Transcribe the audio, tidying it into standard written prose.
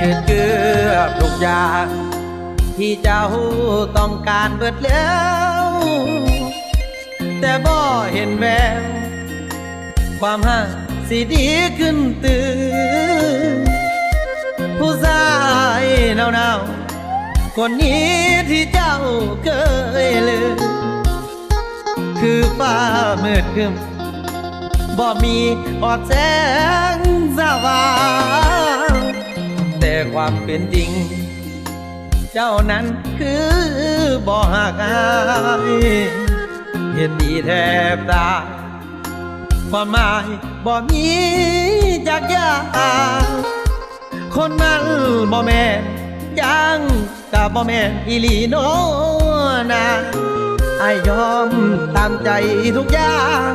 คือเกือบทุกอย่างที่เจ้าต้องการเบิดแล้ว แต่บ่เห็นแววความหักสิดีขึ้นตื่นผู้ชายหนาวๆคนนี้ที่เจ้าเคยลืมคือฟ้ามืดครึ้มบ่มีออดแสงสว่างแต่ความเป็นจริงเจ้านั้นคือบ่หักอายเห็นดีแทบตายความหมายบ่มีจักอย่างคนนั้นบ่แม่นยังกับบ่แม่นอีหลีโนนาอ้ายยอมตามใจทุกอย่าง